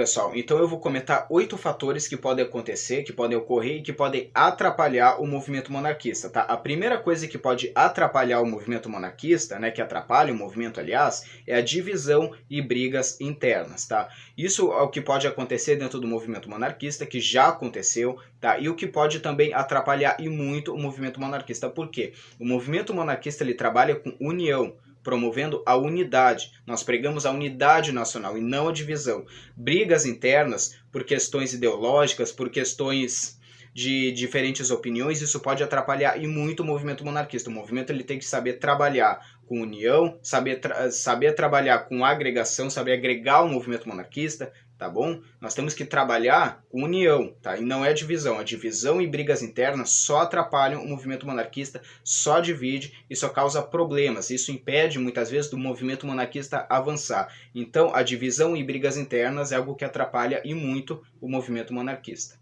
pessoal, então eu vou comentar 8 fatores que podem acontecer, que podem ocorrer e que podem atrapalhar o movimento monarquista, tá? A primeira coisa que pode atrapalhar o movimento monarquista, né, que atrapalha o movimento, aliás, é a divisão e brigas internas, tá? Isso é o que pode acontecer dentro do movimento monarquista, que já aconteceu, tá? E o que pode também atrapalhar e muito o movimento monarquista. Por quê? O movimento monarquista ele trabalha com união, promovendo a unidade. Nós pregamos a unidade nacional e não a divisão. Brigas internas por questões ideológicas, por questões de diferentes opiniões, isso pode atrapalhar e muito o movimento monarquista. O movimento ele tem que saber trabalhar com união, saber trabalhar com agregação, saber agregar o movimento monarquista, tá bom? Nós temos que trabalhar com união, tá? E não é divisão. A divisão e brigas internas só atrapalham o movimento monarquista, só divide e só causa problemas. Isso impede, muitas vezes, do movimento monarquista avançar. Então, a divisão e brigas internas é algo que atrapalha e muito o movimento monarquista.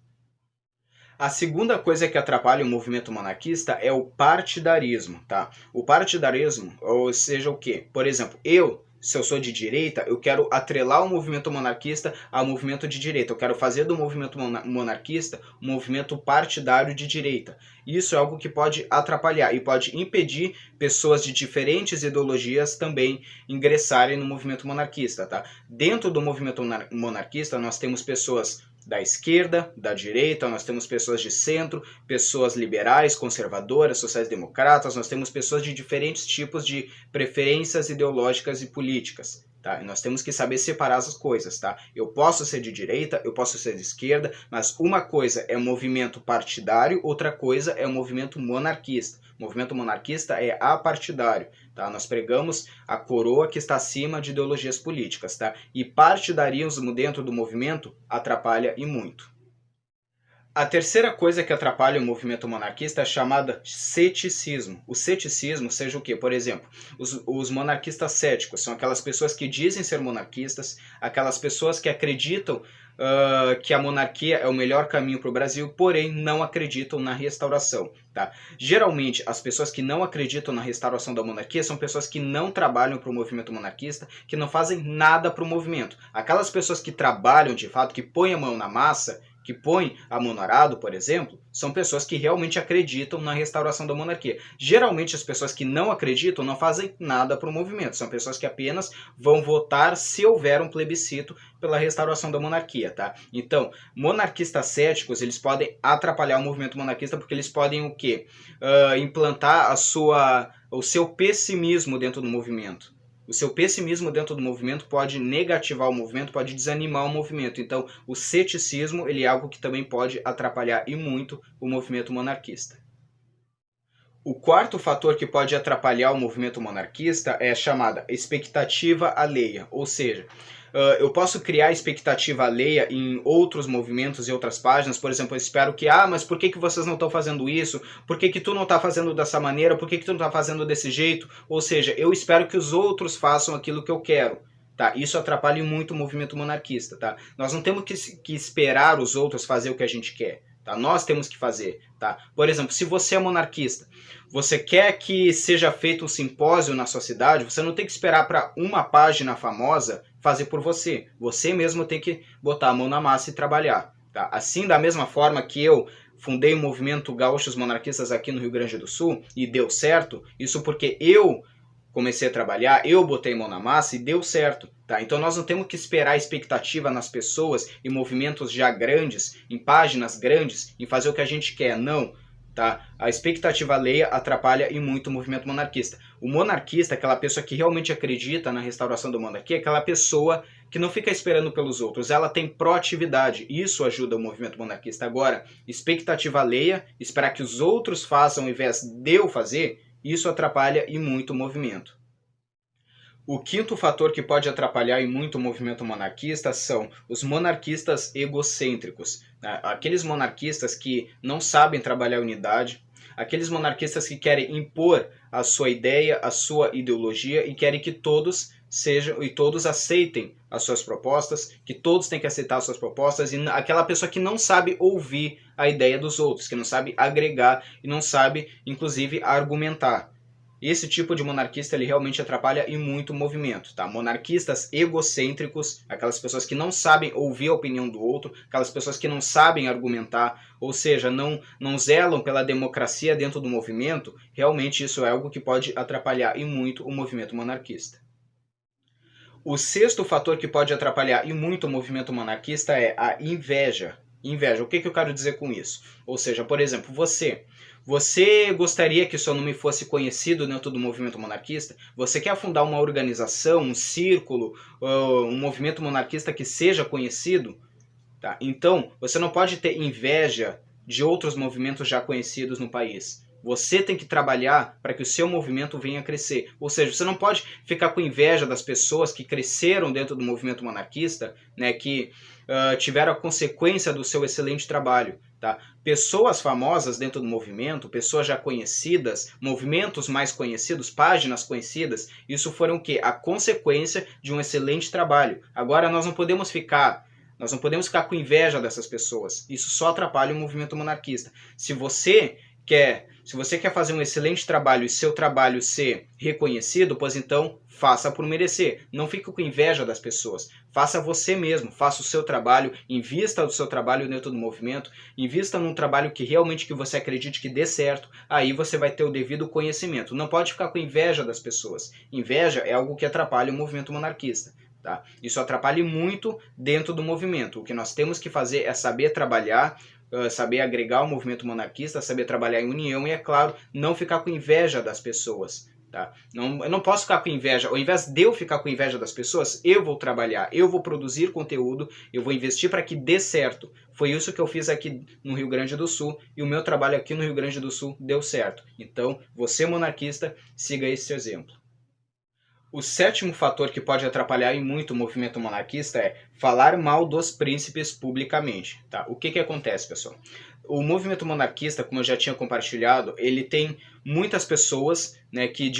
A segunda coisa que atrapalha o movimento monarquista é o partidarismo, tá? O partidarismo, ou seja, o quê? Por exemplo, se eu sou de direita, eu quero atrelar o movimento monarquista ao movimento de direita. Eu quero fazer do movimento monarquista um movimento partidário de direita. Isso é algo que pode atrapalhar e pode impedir pessoas de diferentes ideologias também ingressarem no movimento monarquista, tá? Dentro do movimento monarquista, nós temos pessoas da esquerda, da direita, nós temos pessoas de centro, pessoas liberais, conservadoras, sociais-democratas, nós temos pessoas de diferentes tipos de preferências ideológicas e políticas, tá? E nós temos que saber separar as coisas, tá? Eu posso ser de direita, eu posso ser de esquerda, mas uma coisa é um movimento partidário, outra coisa é um movimento monarquista. O movimento monarquista é apartidário, tá? Nós pregamos a coroa que está acima de ideologias políticas, tá? E partidarismo dentro do movimento atrapalha e muito. A terceira coisa que atrapalha o movimento monarquista é chamada ceticismo. O ceticismo seja o quê? Por exemplo, os monarquistas céticos são aquelas pessoas que dizem ser monarquistas, aquelas pessoas que acreditam que a monarquia é o melhor caminho para o Brasil, porém não acreditam na restauração, tá? Geralmente, as pessoas que não acreditam na restauração da monarquia são pessoas que não trabalham para o movimento monarquista, que não fazem nada para o movimento. Aquelas pessoas que trabalham de fato, que põem a mão na massa, que põe a mão no arado, por exemplo, são pessoas que realmente acreditam na restauração da monarquia. Geralmente as pessoas que não acreditam não fazem nada para o movimento, são pessoas que apenas vão votar se houver um plebiscito pela restauração da monarquia, tá? Então, monarquistas céticos, eles podem atrapalhar o movimento monarquista porque eles podem o quê? Implantar o seu pessimismo dentro do movimento. O seu pessimismo dentro do movimento pode negativar o movimento, pode desanimar o movimento. Então, o ceticismo ele é algo que também pode atrapalhar e muito o movimento monarquista. O quarto fator que pode atrapalhar o movimento monarquista é a chamada expectativa alheia, ou seja, eu posso criar expectativa alheia em outros movimentos e outras páginas, por exemplo, eu espero que, mas por que vocês não estão fazendo isso? Por que tu não está fazendo dessa maneira? Por que tu não está fazendo desse jeito? Ou seja, eu espero que os outros façam aquilo que eu quero. Tá? Isso atrapalha muito o movimento monarquista. Tá? Nós não temos que esperar os outros fazer o que a gente quer. Tá? Nós temos que fazer. Tá? Por exemplo, se você é monarquista, você quer que seja feito um simpósio na sua cidade, você não tem que esperar para uma página famosa fazer por você. Você mesmo tem que botar a mão na massa e trabalhar. Tá? Assim, da mesma forma que eu fundei o movimento Gaúchos Monarquistas aqui no Rio Grande do Sul e deu certo, isso porque eu comecei a trabalhar, eu botei a mão na massa e deu certo. Tá? Então nós não temos que esperar a expectativa nas pessoas, em movimentos já grandes, em páginas grandes, em fazer o que a gente quer. Não. Tá? A expectativa alheia atrapalha e muito o movimento monarquista. O monarquista, aquela pessoa que realmente acredita na restauração da monarquia, é aquela pessoa que não fica esperando pelos outros, ela tem proatividade. Isso ajuda o movimento monarquista. Agora, expectativa alheia, esperar que os outros façam ao invés de eu fazer, isso atrapalha e muito o movimento. O quinto fator que pode atrapalhar e muito o movimento monarquista são os monarquistas egocêntricos. Né? Aqueles monarquistas que não sabem trabalhar a unidade, aqueles monarquistas que querem impor a sua ideia, a sua ideologia e querem que todos aceitem as suas propostas, que todos têm que aceitar as suas propostas, e aquela pessoa que não sabe ouvir a ideia dos outros, que não sabe agregar e não sabe, inclusive, argumentar. esse tipo de monarquista ele realmente atrapalha e muito o movimento, tá? Monarquistas egocêntricos, aquelas pessoas que não sabem ouvir a opinião do outro, aquelas pessoas que não sabem argumentar, ou seja, não zelam pela democracia dentro do movimento, realmente isso é algo que pode atrapalhar e muito o movimento monarquista. O sexto fator que pode atrapalhar e muito o movimento monarquista é a inveja. Inveja, o que eu quero dizer com isso? Ou seja, por exemplo, você gostaria que seu nome fosse conhecido dentro do movimento monarquista? Você quer fundar uma organização, um círculo, um movimento monarquista que seja conhecido? Tá? Então, você não pode ter inveja de outros movimentos já conhecidos no país. Você tem que trabalhar para que o seu movimento venha a crescer. Ou seja, você não pode ficar com inveja das pessoas que cresceram dentro do movimento monarquista, né, que tiveram a consequência do seu excelente trabalho. Tá? Pessoas famosas dentro do movimento, pessoas já conhecidas, movimentos mais conhecidos, páginas conhecidas, isso foram o quê? A consequência de um excelente trabalho. Agora nós não podemos ficar com inveja dessas pessoas. Isso só atrapalha o movimento monarquista. Se você quer fazer um excelente trabalho e seu trabalho ser reconhecido, pois então faça por merecer. Não fique com inveja das pessoas. Faça você mesmo, faça o seu trabalho, invista o seu trabalho dentro do movimento, invista num trabalho que realmente que você acredite que dê certo, aí você vai ter o devido conhecimento. Não pode ficar com inveja das pessoas. Inveja é algo que atrapalha o movimento monarquista. Tá? Isso atrapalha muito dentro do movimento. O que nós temos que fazer é saber trabalhar, saber agregar o movimento monarquista, saber trabalhar em união e, é claro, não ficar com inveja das pessoas. Tá? Eu não posso ficar com inveja. Ao invés de eu ficar com inveja das pessoas, eu vou trabalhar, eu vou produzir conteúdo, eu vou investir para que dê certo. Foi isso que eu fiz aqui no Rio Grande do Sul e o meu trabalho aqui no Rio Grande do Sul deu certo. Então, você monarquista, siga esse exemplo. O sétimo fator que pode atrapalhar e muito o movimento monarquista é falar mal dos príncipes publicamente. Tá? O que acontece, pessoal? O movimento monarquista, como eu já tinha compartilhado, ele tem muitas pessoas, né, que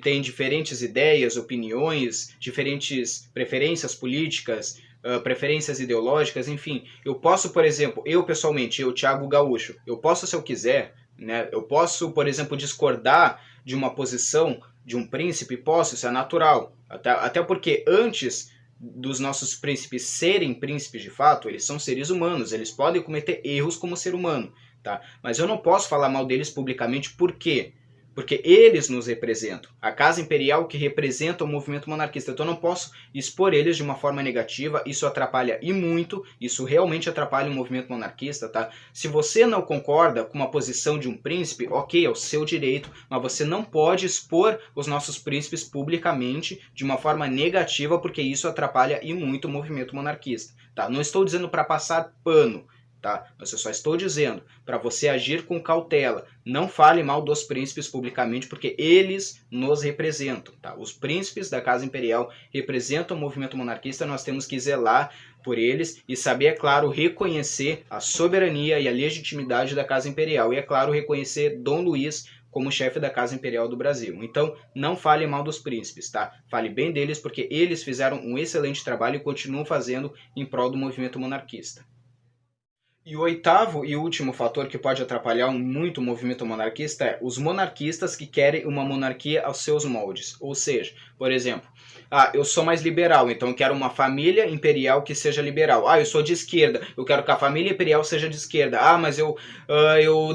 têm diferentes ideias, opiniões, diferentes preferências políticas, preferências ideológicas, enfim. Eu posso, por exemplo, eu pessoalmente, Thiago Gaúcho, eu posso, se eu quiser, né, eu posso, por exemplo, discordar de uma posição de um príncipe, posso, isso é natural. Até porque antes dos nossos príncipes serem príncipes de fato, eles são seres humanos, eles podem cometer erros como ser humano. Tá? Mas eu não posso falar mal deles publicamente, por quê? Porque eles nos representam. A Casa Imperial que representa o movimento monarquista. Então eu não posso expor eles de uma forma negativa. Isso atrapalha e muito. Isso realmente atrapalha o movimento monarquista. Tá? Se você não concorda com uma posição de um príncipe, ok, é o seu direito. Mas você não pode expor os nossos príncipes publicamente de uma forma negativa, porque isso atrapalha e muito o movimento monarquista. Tá? Não estou dizendo para passar pano. Tá? Mas eu só estou dizendo para você agir com cautela. Não fale mal dos príncipes publicamente, porque eles nos representam. Tá? Os príncipes da Casa Imperial representam o movimento monarquista, nós temos que zelar por eles e saber, é claro, reconhecer a soberania e a legitimidade da Casa Imperial. E, é claro, reconhecer Dom Luiz como chefe da Casa Imperial do Brasil. Então, não fale mal dos príncipes, tá? Fale bem deles, porque eles fizeram um excelente trabalho e continuam fazendo em prol do movimento monarquista. E o oitavo e último fator que pode atrapalhar muito o movimento monarquista é os monarquistas que querem uma monarquia aos seus moldes. Ou seja, por exemplo, eu sou mais liberal, então eu quero uma família imperial que seja liberal. Eu sou de esquerda, eu quero que a família imperial seja de esquerda. Mas eu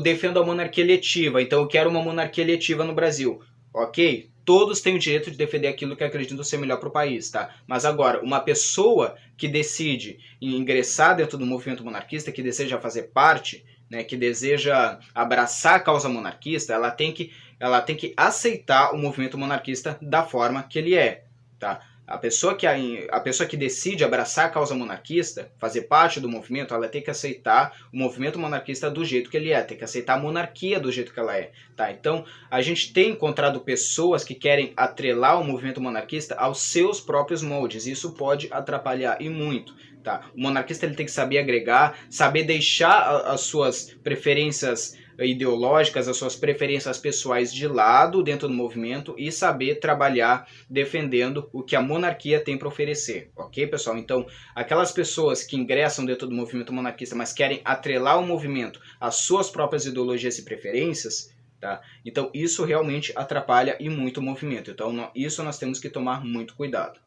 defendo a monarquia eletiva, então eu quero uma monarquia eletiva no Brasil. Ok? Todos têm o direito de defender aquilo que acreditam ser melhor para o país, tá? Mas agora, uma pessoa que decide ingressar dentro do movimento monarquista, que deseja fazer parte, né, que deseja abraçar a causa monarquista, ela tem que aceitar o movimento monarquista da forma que ele é, tá? A pessoa que decide abraçar a causa monarquista, fazer parte do movimento, ela tem que aceitar o movimento monarquista do jeito que ele é, tem que aceitar a monarquia do jeito que ela é. Tá? Então, a gente tem encontrado pessoas que querem atrelar o movimento monarquista aos seus próprios moldes, e isso pode atrapalhar e muito. Tá? O monarquista ele tem que saber agregar, saber deixar as suas preferências ideológicas, as suas preferências pessoais de lado dentro do movimento e saber trabalhar defendendo o que a monarquia tem para oferecer, ok, pessoal? Então, aquelas pessoas que ingressam dentro do movimento monarquista, mas querem atrelar o movimento às suas próprias ideologias e preferências, tá? Então isso realmente atrapalha e muito o movimento. Então isso nós temos que tomar muito cuidado.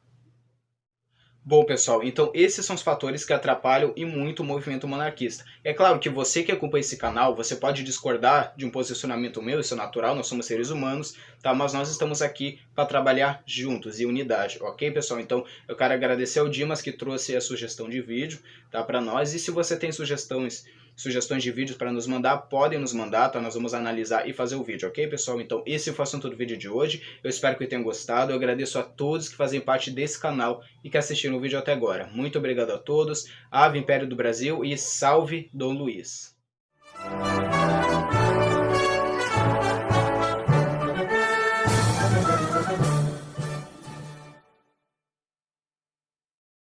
Bom, pessoal, então esses são os fatores que atrapalham e muito o movimento monarquista. É claro que você que acompanha esse canal, você pode discordar de um posicionamento meu, isso é natural, nós somos seres humanos, tá? Mas nós estamos aqui para trabalhar juntos, em unidade, ok, pessoal? Então eu quero agradecer ao Dimas que trouxe a sugestão de vídeo, tá, para nós. E se você tem sugestões de vídeos para nos mandar, podem nos mandar, tá? Nós vamos analisar e fazer o vídeo, ok, pessoal? Então esse foi o assunto do vídeo de hoje. Eu espero que tenham gostado. Eu agradeço a todos que fazem parte desse canal e que assistiram o vídeo até agora. Muito obrigado a todos. Ave Império do Brasil e salve Dom Luiz.